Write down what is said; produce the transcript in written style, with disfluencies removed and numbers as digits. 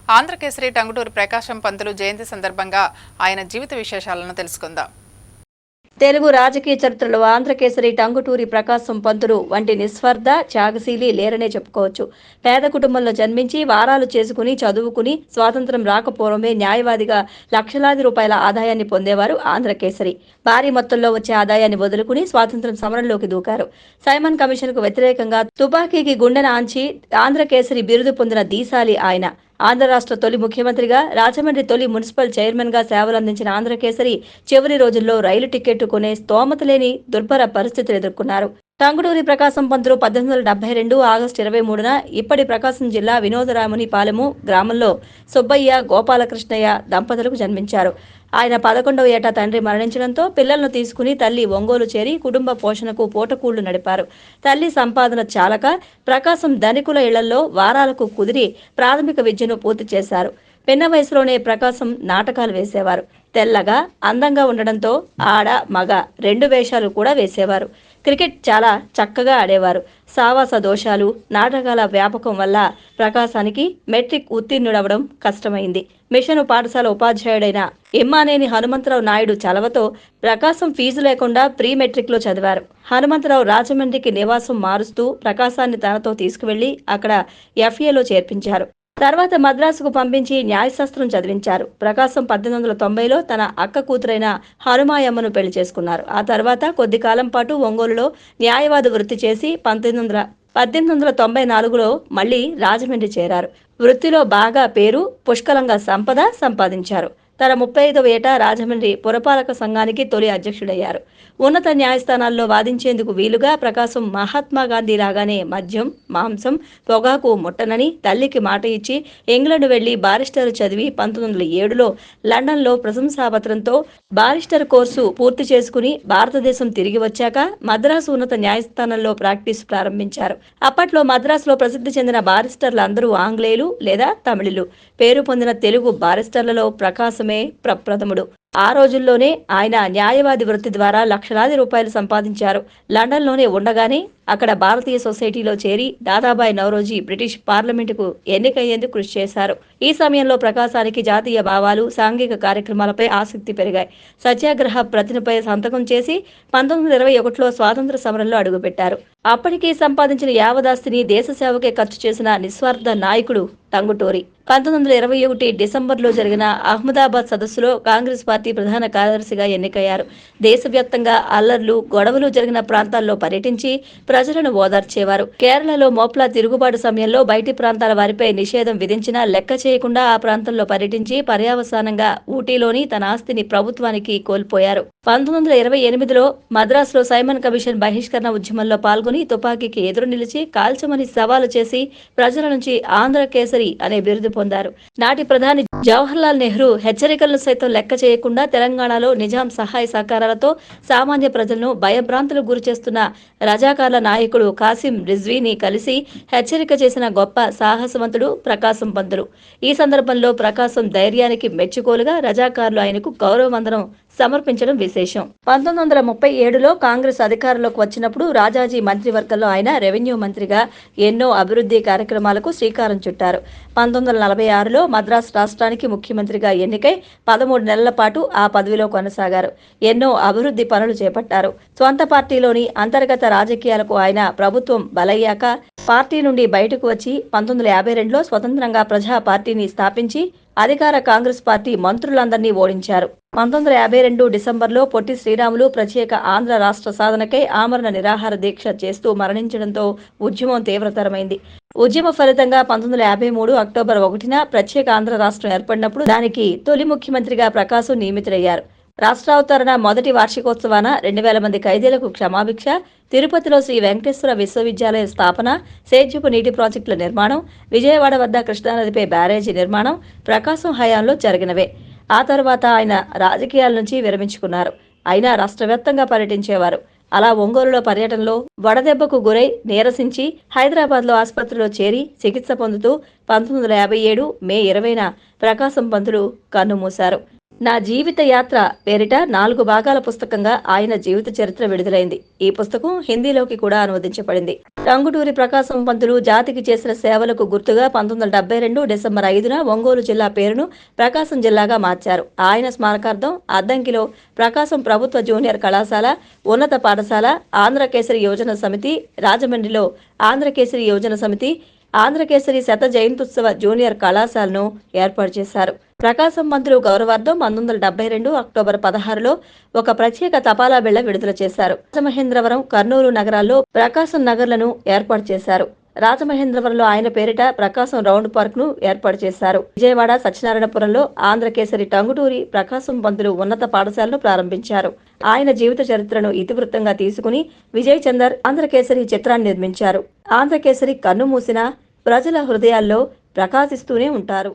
ఆంధ్రకేసరి టంగుటూరి ప్రకాశం పంతులు జయంతి సందర్భంగా ఆయన జీవిత విశేషాలను తెలుసుకుందాం. తెలుగు రాజకీయ చరిత్రలో ఆంధ్రకేసరి టంగుటూరి ప్రకాశం పంతులు వంటి నిస్వార్థ త్యాగశీలి లేరనే చెప్పుకోవచ్చు. పేద కుటుంబంలో జన్మించి వారాలు చేసుకుని చదువుకుని స్వాతంత్రం రాకపోవడమే న్యాయవాదిగా లక్షలాది రూపాయల ఆదాయాన్ని పొందేవారు ఆంధ్రకేసరి. భారీ మొత్తంలో వచ్చే ఆదాయాన్ని వదులుకుని స్వాతంత్రం సమరంలోకి దూకారు. సైమన్ కమిషన్ కు వ్యతిరేకంగా తుపాకీకి గుండెన ఆంచి ఆంధ్రకేసరి బిరుదు పొందిన దీశాలి ఆయన. ఆంధ్ర రాష్ట్ర తొలి ముఖ్యమంత్రిగా, రాజమండ్రి తొలి మున్సిపల్ చైర్మన్ గా సేవలందించిన ఆంధ్రకేసరి చివరి రోజుల్లో రైలు టికెట్ కొనే స్తోమత లేని దుర్భర పరిస్థితులు ఎదుర్కొన్నారు. టంగుటూరి ప్రకాశం పంతులు 1872 ఆగస్టు 23న ఇప్పటి ప్రకాశం జిల్లా వినోదరాముని పాలెము గ్రామంలో సుబ్బయ్య, గోపాలకృష్ణయ్య దంపతులకు జన్మించారు. ఆయన 11వ ఏట తండ్రి మరణించడంతో పిల్లలను తీసుకుని తల్లి ఒంగోలు చేరి కుటుంబ పోషణకు పూటకూళ్లు నడిపారు. తల్లి సంపాదన చాలక ప్రకాశం ధనికుల ఇళ్లలో వారాలకు కుదిరి ప్రాథమిక విద్యను పూర్తి చేశారు. పిన్న వయసులోనే ప్రకాశం నాటకాలు వేసేవారు. తెల్లగా, అందంగా ఉండడంతో ఆడ, మగ 2 వేషాలు కూడా వేసేవారు. క్రికెట్ చాలా చక్కగా ఆడేవారు. సావాస దోషాలు, నాటకాల వ్యాపకం వల్ల ప్రకాశానికి మెట్రిక్ ఉత్తీర్ణుడవడం కష్టమైంది. మిషను పాఠశాల ఉపాధ్యాయుడైన ఇమ్మానేని హనుమంతరావు నాయుడు చలవతో ప్రకాశం ఫీజు లేకుండా ప్రీ మెట్రిక్ లో చదివారు. హనుమంతరావు రాజమండ్రికి నివాసం మారుస్తూ ప్రకాశాన్ని తనతో తీసుకువెళ్లి అక్కడ FAలో చేర్పించారు. తర్వాత మద్రాసుకు పంపించి న్యాయశాస్త్రం చదివించారు. ప్రకాశం 1890లో తన అక్క కూతురైన హనుమాయమ్మను పెళ్లి చేసుకున్నారు. ఆ తర్వాత కొద్ది కాలం పాటు ఒంగోలులో న్యాయవాద వృత్తి చేసి 1894లో మళ్లీ రాజమండ్రి చేరారు. వృత్తిలో బాగా పేరు, పుష్కలంగా సంపద సంపాదించారు. తన 35వ ఏట రాజమండ్రి పురపాలక సంఘానికి తొలి అధ్యక్షుడయ్యారు. ఉన్నత న్యాయస్థానాల్లో వాదించేందుకు వీలుగా ప్రకాశం మహాత్మా గాంధీ లాగానే మద్యం, మాంసం, పొగాకు ముట్టనని తల్లికి మాట ఇచ్చి ఇంగ్లండ్ వెళ్లి బారిస్టర్ చదివి 1907లో లండన్లో ప్రశంసాపత్రంతో బారిస్టర్ కోర్సు పూర్తి చేసుకుని భారతదేశం తిరిగి వచ్చాక మద్రాసు ఉన్నత న్యాయస్థానంలో ప్రాక్టీస్ ప్రారంభించారు. అప్పట్లో మద్రాసులో ప్రసిద్ధి చెందిన బారిస్టర్లందరూ ఆంగ్లేయులు లేదా తమిళులు. పేరు పొందిన తెలుగు బారిస్టర్లలో ప్రకాశమే ప్రప్రథముడు. ఆ రోజుల్లోనే ఆయన న్యాయవాది వృత్తి ద్వారా లక్షలాది రూపాయలు సంపాదించారు. లండన్లోనే ఉండగానే అక్కడ భారతీయ సొసైటీలో చేరి దాదాబాయి నౌరోజీ బ్రిటిష్ పార్లమెంటుకు ఎన్నికయ్యేందుకు కృషి చేశారు. ఈ సమయంలో ప్రకాశానికి జాతీయ భావాలు, సాంఘిక కార్యక్రమాలపై ఆసక్తి పెరిగాయి. సత్యాగ్రహ ప్రతినపై సంతకం చేసి 1921లో స్వాతంత్ర సమరంలో అడుగుపెట్టారు. అప్పటికి సంపాదించిన యావదాస్తిని దేశ సేవకే ఖర్చు చేసిన నిస్వార్థ నాయకుడు టంగుటూరి. 1921 డిసెంబర్లో జరిగిన అహ్మదాబాద్ సదస్సులో కాంగ్రెస్ పార్టీ ప్రధాన కార్యదర్శిగా ఎన్నికయ్యారు. దేశవ్యాప్తంగా అల్లర్లు, గొడవలు జరిగిన ప్రాంతాల్లో పర్యటించి ప్రజలను ఓదార్చేవారు. కేరళలో మోప్లా తిరుగుబాటు సమయంలో బయటి ప్రాంతాల వారిపై నిషేధం విధించినా లెక్క చేయకుండా ఆ ప్రాంతంలో పర్యటించి పర్యవసానంగా ఊటీలోని తన ఆస్తిని ప్రభుత్వానికి కోల్పోయారు. 1928లో మద్రాసులో సైమన్ కమిషన్ బహిష్కరణ ఉద్యమంలో పాల్గొని తుపాకీకి ఎదురు నిలిచి కాల్చమని సవాలు చేసి ప్రజల నుంచి ఆంధ్రకేసరి అనే బిరుదు పొందారు. నాటి ప్రధాని జవహర్లాల్ నెహ్రూ హెచ్చరికలను సైతం లెక్క చేయకుండా తెలంగాణలో నిజాం సహాయ సహకారాలతో సామాన్య ప్రజలను భయభ్రాంతులకు గురిచేస్తున్న రజాకార్ల నాయకుడు కాసిం రిజ్వీని కలిసి హెచ్చరిక చేసిన గొప్ప సాహసవంతుడు ప్రకాశం పంతులు. ఈ సందర్భంలో ప్రకాశం ధైర్యానికి మెచ్చుకోలుగా రజాకార్లు ఆయనకు గౌరవవందనం సమర్పించడం విశేషం. 1937లో కాంగ్రెస్ అధికారంలోకి వచ్చినప్పుడు రాజాజీ మంత్రివర్గంలో ఆయన రెవెన్యూ మంత్రిగా ఎన్నో అభివృద్ధి కార్యక్రమాలకు శ్రీకారం చుట్టారు. 1946లో మద్రాసు రాష్ట్రానికి ముఖ్యమంత్రిగా ఎన్నికై 13 నెలల పాటు ఆ పదవిలో కొనసాగారు. ఎన్నో అభివృద్ధి పనులు చేపట్టారు. స్వంత పార్టీలోని అంతర్గత రాజకీయాలకు ఆయన ప్రభుత్వం బలయ్యాక పార్టీ నుండి బయటకు వచ్చి 1952లో స్వతంత్రంగా ప్రజా పార్టీని స్థాపించి అధికార కాంగ్రెస్ పార్టీ మంత్రులందరినీ ఓడించారు. 1952 డిసెంబర్లో పొట్టి శ్రీరాములు ప్రత్యేక ఆంధ్ర రాష్ట్ర సాధనకై ఆమరణ నిరాహార దీక్ష చేస్తూ మరణించడంతో ఉద్యమం తీవ్రతరమైంది. ఉద్యమ ఫలితంగా 1953 అక్టోబర్ 1న ప్రత్యేక ఆంధ్ర రాష్ట్రం ఏర్పడినప్పుడు దానికి తొలి ముఖ్యమంత్రిగా ప్రకాశం నియమితులయ్యారు. రాష్ట్రావతరణ మొదటి వార్షికోత్సవాన 2000 మంది ఖైదీలకు క్షమాభిక్ష, తిరుపతిలో శ్రీ వెంకటేశ్వర విశ్వవిద్యాలయ స్థాపన, సేద్యపు నీటి ప్రాజెక్టుల నిర్మాణం, విజయవాడ వద్ద కృష్ణానదిపై బ్యారేజీ నిర్మాణం ప్రకాశం హయాంలో జరిగినవే. ఆ తర్వాత ఆయన రాజకీయాల నుంచి విరమించుకున్నారు. అయినా రాష్ట్రవ్యాప్తంగా పర్యటించేవారు. అలా ఒంగోలులో పర్యటనలో వడదెబ్బకు గురై నీరసించి హైదరాబాద్లో ఆసుపత్రిలో చేరి చికిత్స పొందుతూ 1957 మే 20న ప్రకాశం పంతులు కన్నుమూశారు. నా జీవిత యాత్ర పేరిట 4 భాగాల పుస్తకంగా ఆయన జీవిత చరిత్ర విడుదలైంది. ఈ పుస్తకం హిందీలోకి కూడా అనువదించబడింది. టంగుటూరి ప్రకాశం పంతులు జాతికి చేసిన సేవలకు గుర్తుగా 1972 డిసెంబర్ 5న ఒంగోలు జిల్లా పేరును ప్రకాశం జిల్లాగా మార్చారు. ఆయన స్మారకార్థం అద్దంకిలో ప్రకాశం ప్రభుత్వ జూనియర్ కళాశాల, ఉన్నత పాఠశాల, ఆంధ్రకేసరి యోజన సమితి, రాజమండ్రిలో ఆంధ్రకేసరి యోజన సమితి, ఆంధ్రకేసరి శత జయంత్యుత్సవ జూనియర్ కళాశాలను ఏర్పాటు చేశారు. ప్రకాశం పంతులు గౌరవార్థం 1972 అక్టోబర్ 16లో ఒక ప్రత్యేక తపాలా బిళ్ల విడుదల చేశారు. రాజమహేంద్రవరం, కర్నూలు నగరాల్లో ప్రకాశం నగర్లను ఏర్పాటు చేశారు. రాజమహేంద్రవరంలో ఆయన పేరిట ప్రకాశం రౌండ్ పార్క్ ను ఏర్పాటు చేశారు. విజయవాడ, సత్యనారాయణపురంలో ఆంధ్రకేసరి టంగుటూరి ప్రకాశం పంతులు ఉన్నత పాఠశాలను ప్రారంభించారు. ఆయన జీవిత చరిత్రను ఇతివృత్తంగా తీసుకుని విజయ్ చందర్ ఆంధ్రకేసరి చిత్రాన్ని నిర్మించారు. ఆంధ్రకేసరి కన్ను మూసిన ప్రజల హృదయాల్లో ప్రకాశిస్తూనే ఉంటారు.